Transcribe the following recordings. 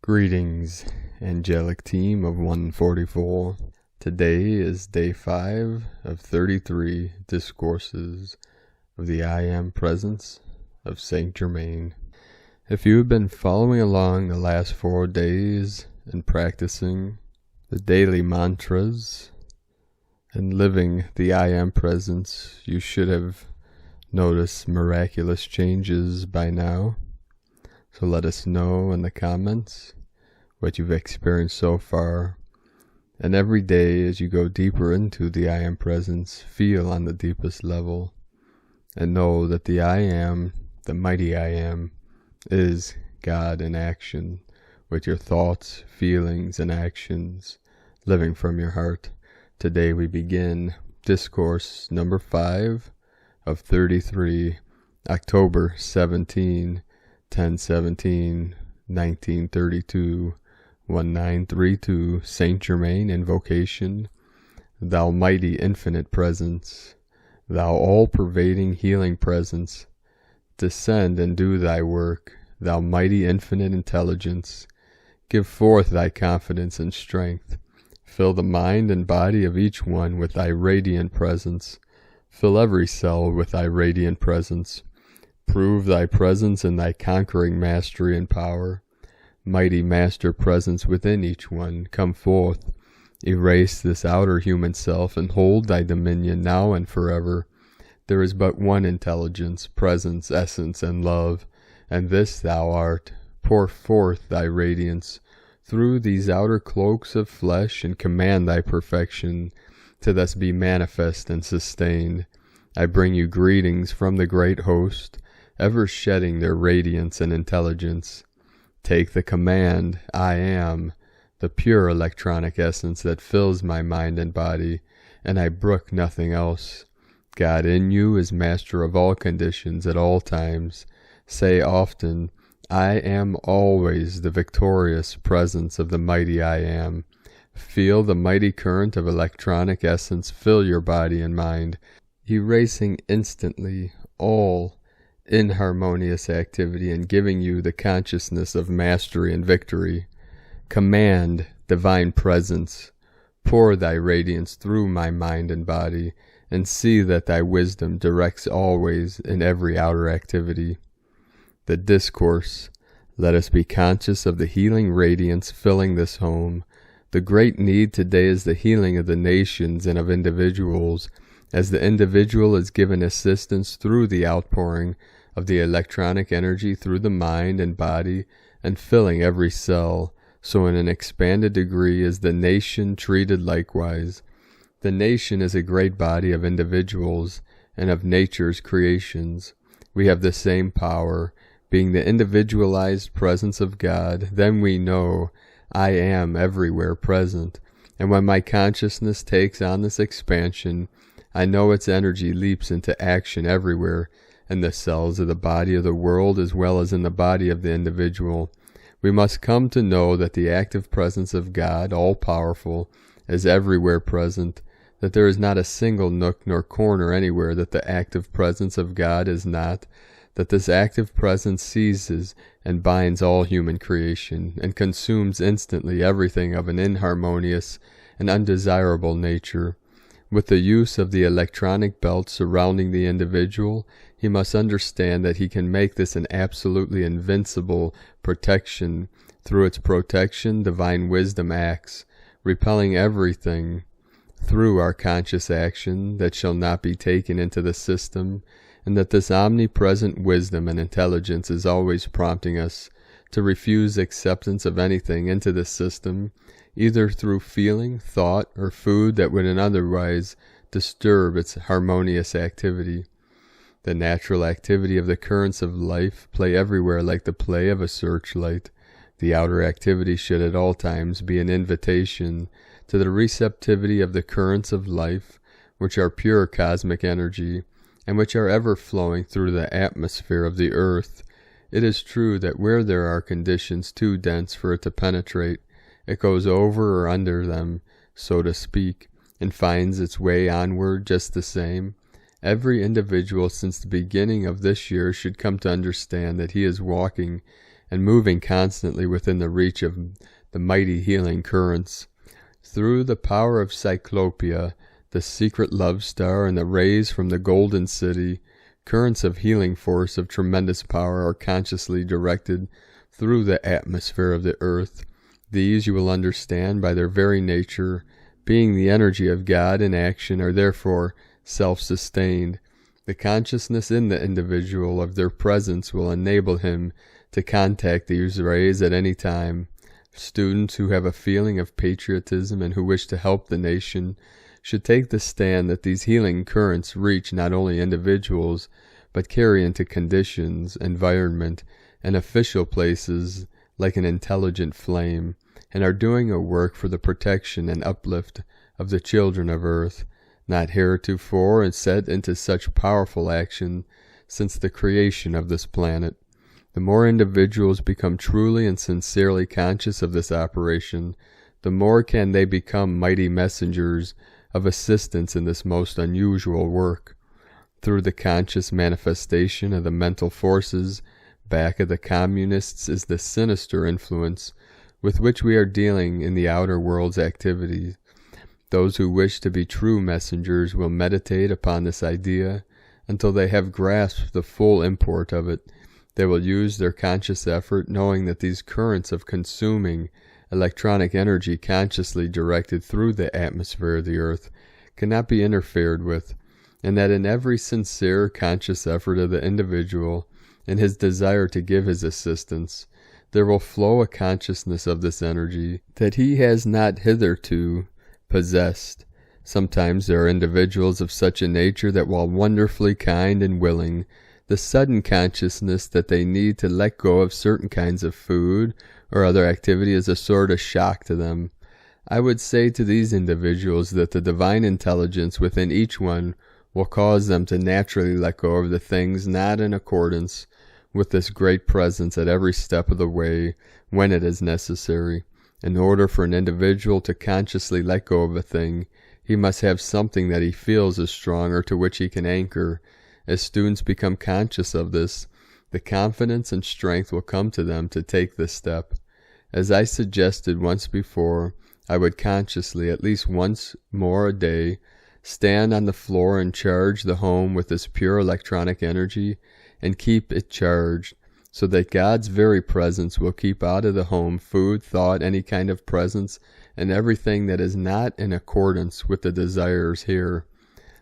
Greetings, angelic team of 144. Today is day 5 of 33 discourses of the I Am presence of Saint Germain. If you have been following along the last 4 days and practicing the daily mantras and living the I Am presence, you should have noticed miraculous changes by now. So let us know in the comments what you've experienced so far. And every day as you go deeper into the I Am presence, feel on the deepest level and know that the I Am, the mighty I Am, is God in action with your thoughts, feelings, and actions living from your heart. Today we begin discourse number 5 of 33, October 17, 10/17, 1932, 1932, Saint Germain Invocation. Thou mighty infinite presence, thou all-pervading healing presence, descend and do thy work, thou mighty infinite intelligence. Give forth thy confidence and strength. Fill the mind and body of each one with thy radiant presence. Fill every cell with thy radiant presence. Prove thy presence and thy conquering mastery and power. Mighty master presence within each one, come forth. Erase this outer human self and hold thy dominion now and forever. There is but one intelligence, presence, essence, and love, and this thou art. Pour forth thy radiance through these outer cloaks of flesh and command thy perfection to thus be manifest and sustained. I bring you greetings from the great host, ever shedding their radiance and intelligence. Take the command, I am, the pure electronic essence that fills my mind and body, and I brook nothing else. God in you is master of all conditions at all times. Say often, I am always the victorious presence of the mighty I Am. Feel the mighty current of electronic essence fill your body and mind, erasing instantly all inharmonious activity and giving you the consciousness of mastery and victory. Command, divine presence, pour thy radiance through my mind and body, and see that thy wisdom directs always in every outer activity. The discourse, let us be conscious of the healing radiance filling this home. The great need today is the healing of the nations and of individuals, as the individual is given assistance through the outpouring of the electronic energy through the mind and body and filling every cell, so in an expanded degree is the nation treated likewise. The nation is a great body of individuals and of nature's creations. We have the same power, being the individualized presence of God. Then we know I am everywhere present, and when my consciousness takes on this expansion, I know its energy leaps into action everywhere, in the cells of the body of the world as well as in the body of the individual. We must come to know that the active presence of God, all-powerful, is everywhere present, that there is not a single nook nor corner anywhere that the active presence of God is not, that this active presence seizes and binds all human creation, and consumes instantly everything of an inharmonious and undesirable nature. With the use of the electronic belt surrounding the individual, he must understand that he can make this an absolutely invincible protection. Through its protection, divine wisdom acts, repelling everything through our conscious action that shall not be taken into the system, and that this omnipresent wisdom and intelligence is always prompting us to refuse acceptance of anything into the system, either through feeling, thought, or food that would otherwise disturb its harmonious activity. The natural activity of the currents of life play everywhere like the play of a searchlight. The outer activity should at all times be an invitation to the receptivity of the currents of life, which are pure cosmic energy, and which are ever flowing through the atmosphere of the earth. It is true that where there are conditions too dense for it to penetrate, it goes over or under them, so to speak, and finds its way onward just the same. Every individual since the beginning of this year should come to understand that he is walking and moving constantly within the reach of the mighty healing currents. Through the power of Cyclopia, the secret love star, and the rays from the golden city, currents of healing force of tremendous power are consciously directed through the atmosphere of the earth. These, you will understand by their very nature, being the energy of God in action, are therefore self-sustained. The consciousness in the individual of their presence will enable him to contact these rays at any time. Students who have a feeling of patriotism and who wish to help the nation should take the stand that these healing currents reach not only individuals, but carry into conditions, environment, and official places like an intelligent flame, and are doing a work for the protection and uplift of the children of earth, not heretofore and set into such powerful action since the creation of this planet. The more individuals become truly and sincerely conscious of this operation, the more can they become mighty messengers of assistance in this most unusual work. Through the conscious manifestation of the mental forces back of the communists is the sinister influence with which we are dealing in the outer world's activities. Those who wish to be true messengers will meditate upon this idea until they have grasped the full import of it. They will use their conscious effort, knowing that these currents of consuming electronic energy consciously directed through the atmosphere of the earth cannot be interfered with, and that in every sincere conscious effort of the individual, in his desire to give his assistance, there will flow a consciousness of this energy that he has not hitherto possessed. Sometimes there are individuals of such a nature that, while wonderfully kind and willing, the sudden consciousness that they need to let go of certain kinds of food or other activity is a sort of shock to them. I would say to these individuals that the divine intelligence within each one will cause them to naturally let go of the things not in accordance with this great presence at every step of the way when it is necessary. In order for an individual to consciously let go of a thing, he must have something that he feels is strong or to which he can anchor. As students become conscious of this, the confidence and strength will come to them to take this step. As I suggested once before, I would consciously, at least once more a day, stand on the floor and charge the home with this pure electronic energy and keep it charged, so that God's very presence will keep out of the home food, thought, any kind of presence, and everything that is not in accordance with the desires here.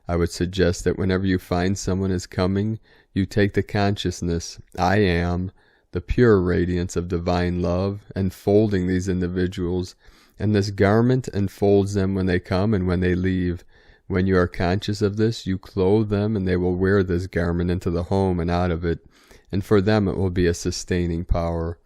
I would suggest that whenever you find someone is coming, you take the consciousness, I am, the pure radiance of divine love, enfolding these individuals, and this garment enfolds them when they come and when they leave. When you are conscious of this, you clothe them, and they will wear this garment into the home and out of it, and for them it will be a sustaining power.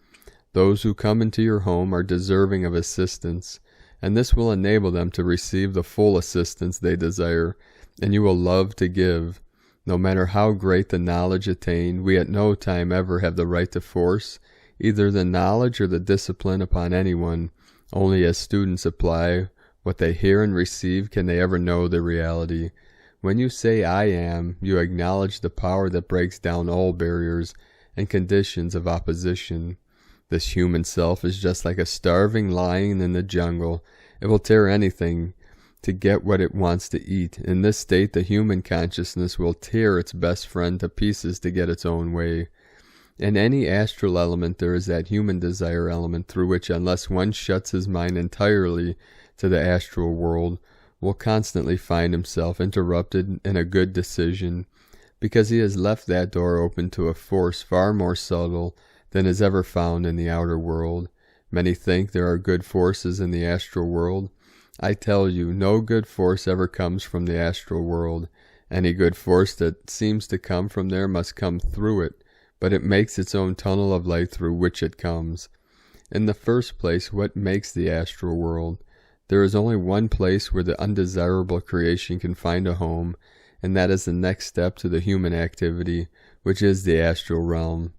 Those who come into your home are deserving of assistance, and this will enable them to receive the full assistance they desire, and you will love to give. No matter how great the knowledge attained, we at no time ever have the right to force either the knowledge or the discipline upon anyone. Only as students apply what they hear and receive can they ever know the reality. When you say I am, you acknowledge the power that breaks down all barriers and conditions of opposition. This human self is just like a starving lion in the jungle. It will tear anything to get what it wants to eat. In this state, the human consciousness will tear its best friend to pieces to get its own way. In any astral element, there is that human desire element through which, unless one shuts his mind entirely to the astral world, will constantly find himself interrupted in a good decision, because he has left that door open to a force far more subtle than is ever found in the outer world. Many think there are good forces in the astral world. I tell you, no good force ever comes from the astral world. Any good force that seems to come from there must come through it, but it makes its own tunnel of light through which it comes. In the first place, what makes the astral world? There is only one place where the undesirable creation can find a home, and that is the next step to the human activity, which is the astral realm.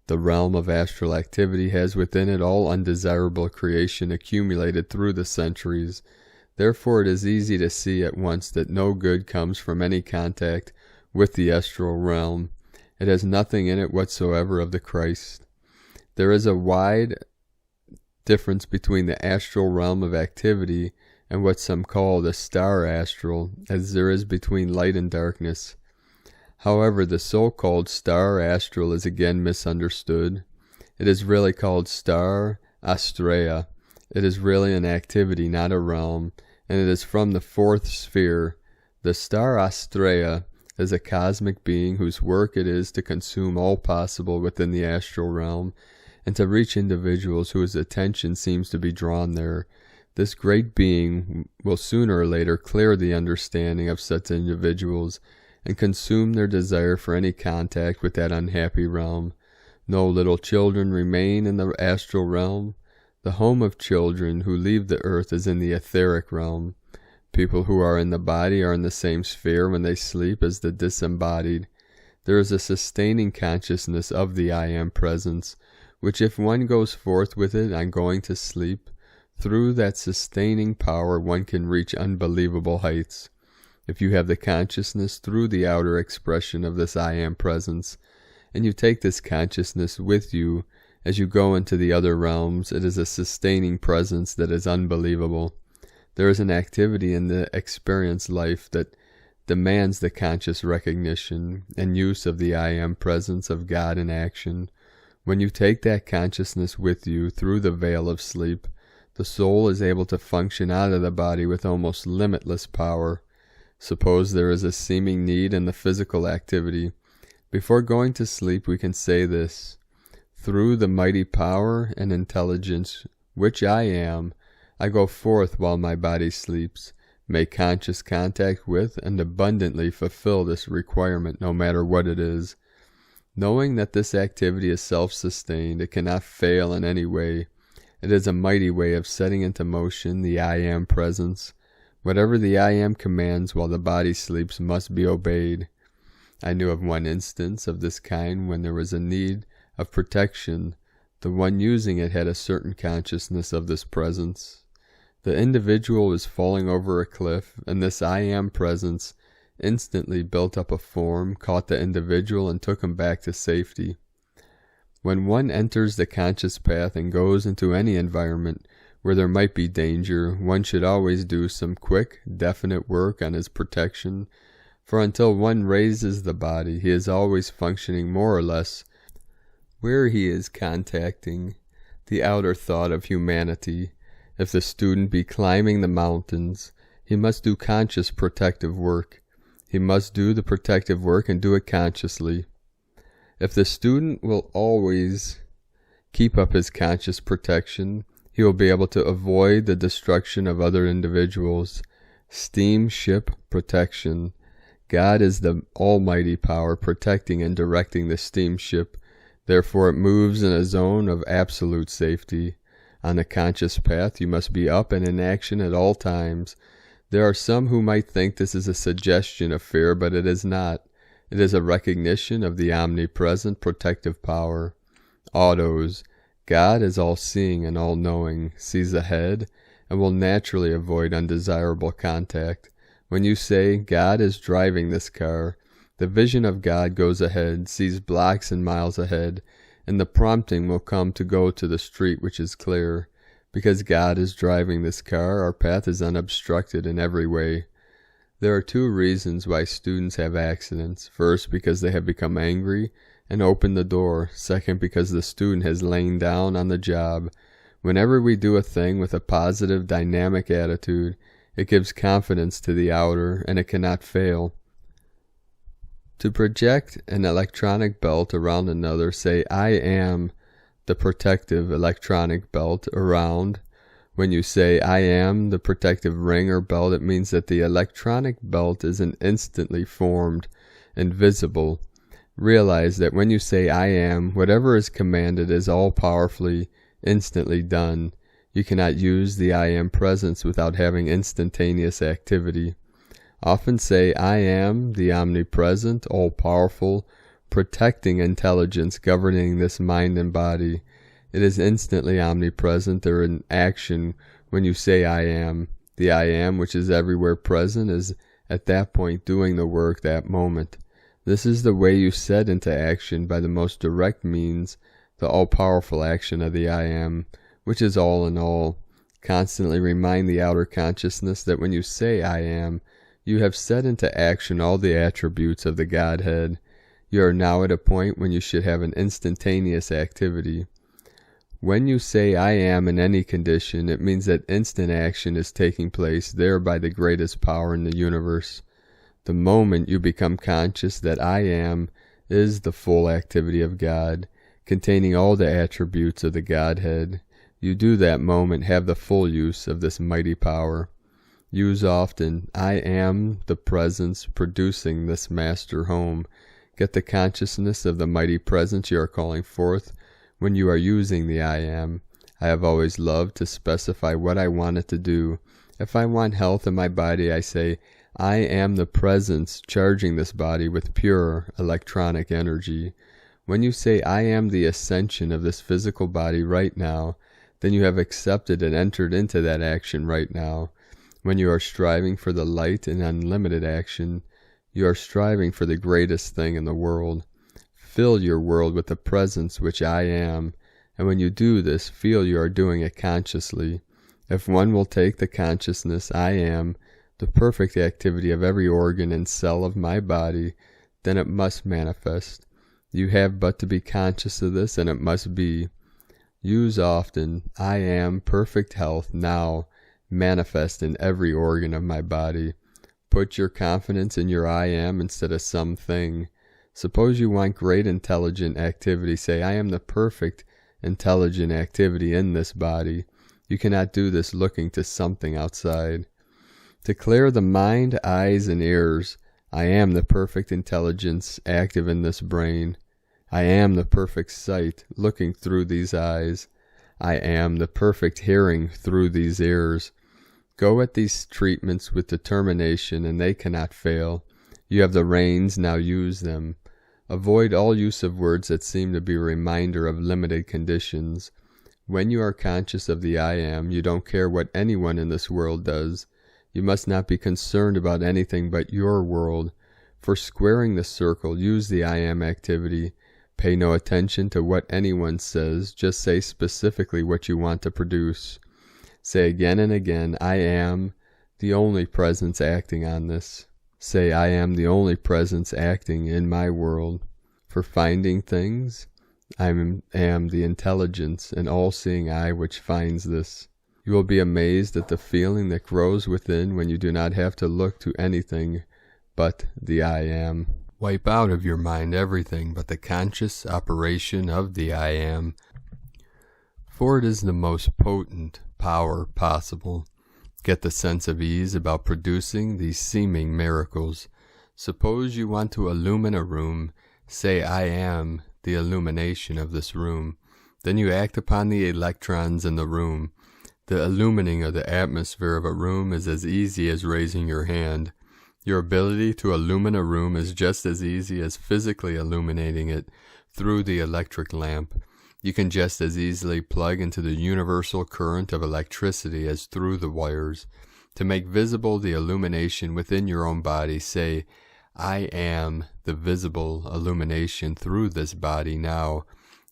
The realm of astral activity has within it all undesirable creation accumulated through the centuries. Therefore it is easy to see at once that no good comes from any contact with the astral realm. It has nothing in it whatsoever of the Christ. There is a wide difference between the astral realm of activity and what some call the star astral, as there is between light and darkness. However, the so-called star astral is again misunderstood. It is really called star astrea. It is really an activity, not a realm, and it is from the fourth sphere. The star astrea is a cosmic being whose work it is to consume all possible within the astral realm and to reach individuals whose attention seems to be drawn there. This great being will sooner or later clear the understanding of such individuals and consume their desire for any contact with that unhappy realm. No little children remain in the astral realm. The home of children who leave the earth is in the etheric realm. People who are in the body are in the same sphere when they sleep as the disembodied. There is a sustaining consciousness of the I Am presence, which if one goes forth with it on going to sleep, through that sustaining power one can reach unbelievable heights. If you have the consciousness through the outer expression of this I Am presence, and you take this consciousness with you as you go into the other realms, it is a sustaining presence that is unbelievable. There is an activity in the experience life that demands the conscious recognition and use of the I Am presence of God in action. When you take that consciousness with you through the veil of sleep, the soul is able to function out of the body with almost limitless power. Suppose there is a seeming need in the physical activity. Before going to sleep, we can say this: through the mighty power and intelligence which I am, I go forth while my body sleeps, make conscious contact with, and abundantly fulfill this requirement no matter what it is. Knowing that this activity is self-sustained, it cannot fail in any way. It is a mighty way of setting into motion the I Am presence. Whatever the I Am commands while the body sleeps must be obeyed. I knew of one instance of this kind when there was a need of protection. The one using it had a certain consciousness of this presence. The individual was falling over a cliff, and this I Am presence instantly built up a form, caught the individual, and took him back to safety. When one enters the conscious path and goes into any environment where there might be danger, one should always do some quick, definite work on his protection, for until one raises the body, he is always functioning more or less where he is contacting the outer thought of humanity. If the student be climbing the mountains, he must do conscious protective work. He must do the protective work and do it consciously. If the student will always keep up his conscious protection, he will be able to avoid the destruction of other individuals. Steamship protection. God is the almighty power protecting and directing the steamship. Therefore it moves in a zone of absolute safety. On the conscious path, you must be up and in action at all times. There are some who might think this is a suggestion of fear, but it is not. It is a recognition of the omnipresent protective power. Autos. God is all-seeing and all-knowing, sees ahead, and will naturally avoid undesirable contact. When you say, God is driving this car, the vision of God goes ahead, sees blocks and miles ahead, and the prompting will come to go to the street which is clear. Because God is driving this car, our path is unobstructed in every way. There are two reasons why students have accidents. First, because they have become angry and opened the door. Second, because the student has lain down on the job. Whenever we do a thing with a positive, dynamic attitude, it gives confidence to the outer, and it cannot fail. To project an electronic belt around another, say, I am the protective electronic belt around. When you say, I am the protective ring or belt, it means that the electronic belt is instantly formed and visible. Realize that when you say, I am, whatever is commanded is all-powerfully, instantly done. You cannot use the I Am presence without having instantaneous activity. Often say, I am the omnipresent, all-powerful, protecting intelligence governing this mind and body. It is instantly omnipresent or in action when you say I am. The I am, which is everywhere present, is at that point doing the work that moment. This is the way you set into action by the most direct means the all-powerful action of the I Am, which is all in all. Constantly remind the outer consciousness that when you say I Am, you have set into action all the attributes of the Godhead. You are now at a point when you should have an instantaneous activity. When you say I Am in any condition, it means that instant action is taking place there by the greatest power in the universe. The moment you become conscious that I Am is the full activity of God, containing all the attributes of the Godhead, you do that moment have the full use of this mighty power. Use often, I am the presence producing this master home. Get the consciousness of the mighty presence you are calling forth when you are using the I am. I have always loved to specify what I want it to do. If I want health in my body, I say, I am the presence charging this body with pure electronic energy. When you say, I am the ascension of this physical body right now, then you have accepted and entered into that action right now. When you are striving for the light and unlimited action, you are striving for the greatest thing in the world. Fill your world with the presence which I am, and when you do this, feel you are doing it consciously. If one will take the consciousness I am, the perfect activity of every organ and cell of my body, then it must manifest. You have but to be conscious of this, and it must be. Use often, I am perfect health now, manifest in every organ of my body. Put your confidence in your I am instead of something. Suppose you want great intelligent activity. Say, I am the perfect intelligent activity in this body. You cannot do this looking to something outside. To clear the mind, eyes, and ears, I am the perfect intelligence active in this brain. I am the perfect sight looking through these eyes. I am the perfect hearing through these ears. Go at these treatments with determination, and they cannot fail. You have the reins, now use them. Avoid all use of words that seem to be a reminder of limited conditions. When you are conscious of the I am, you don't care what anyone in this world does. You must not be concerned about anything but your world. For squaring the circle, use the I am activity. Pay no attention to what anyone says, just say specifically what you want to produce. Say again and again, I am the only presence acting on this. Say, I am the only presence acting in my world. For finding things, I am the intelligence and all-seeing eye which finds this. You will be amazed at the feeling that grows within when you do not have to look to anything but the I am. Wipe out of your mind everything but the conscious operation of the I am, for it is the most potent power possible. Get the sense of ease about producing these seeming miracles. Suppose you want to illumine a room, say I am the illumination of this room. Then you act upon the electrons in the room. The illumining of the atmosphere of a room is as easy as raising your hand. Your ability to illumine a room is just as easy as physically illuminating it through the electric lamp. You can just as easily plug into the universal current of electricity as through the wires. To make visible the illumination within your own body, say, I am the visible illumination through this body now.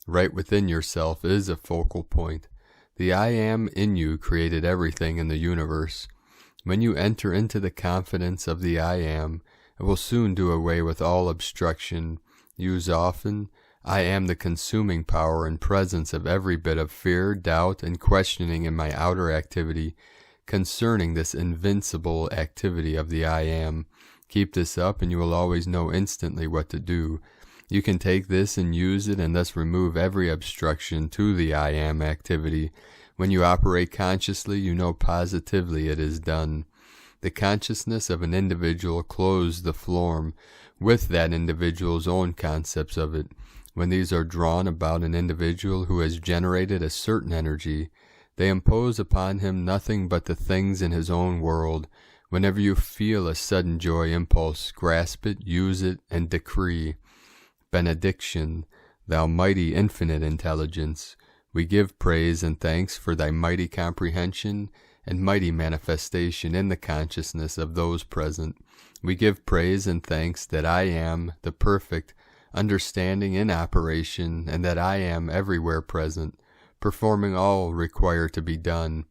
Right within yourself is a focal point. The I am in you created everything in the universe. When you enter into the confidence of the I am, it will soon do away with all obstruction. Use often, I am the consuming power and presence of every bit of fear, doubt, and questioning in my outer activity concerning this invincible activity of the I am. Keep this up and you will always know instantly what to do. You can take this and use it and thus remove every obstruction to the I am activity. When you operate consciously, you know positively it is done. The consciousness of an individual clothes the form with that individual's own concepts of it. When these are drawn about an individual who has generated a certain energy, they impose upon him nothing but the things in his own world. Whenever you feel a sudden joy impulse, grasp it, use it, and decree. Benediction, thou mighty infinite intelligence, we give praise and thanks for thy mighty comprehension and mighty manifestation in the consciousness of those present. We give praise and thanks that I am the perfect, understanding in operation, and that I am everywhere present, performing all required to be done.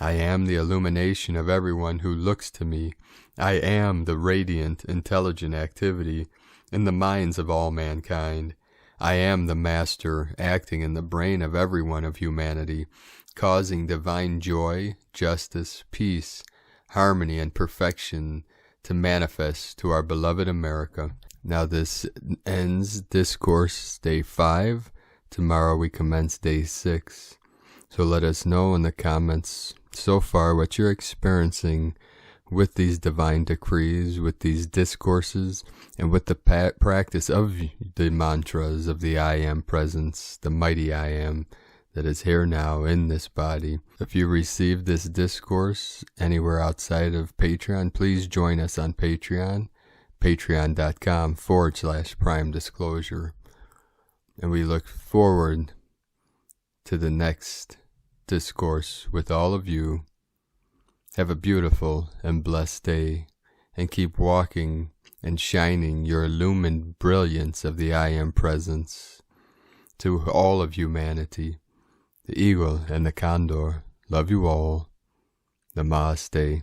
I am the illumination of everyone who looks to me. I am the radiant, intelligent activity in the minds of all mankind. I am the master acting in the brain of everyone of humanity, causing divine joy, justice, peace, harmony, and perfection to manifest to our beloved America. Now this ends Discourse Day 5. Tomorrow we commence Day 6. So let us know in the comments so far what you're experiencing with these divine decrees, with these discourses, and with the practice of the mantras of the I Am presence, the mighty I Am that is here now in this body. If you received this discourse anywhere outside of Patreon, please join us on Patreon, patreon.com/Prime Disclosure. And we look forward to the next discourse with all of you. Have a beautiful and blessed day, and keep walking and shining your illumined brilliance of the I Am presence to all of humanity. The eagle and the condor love you all. Namaste.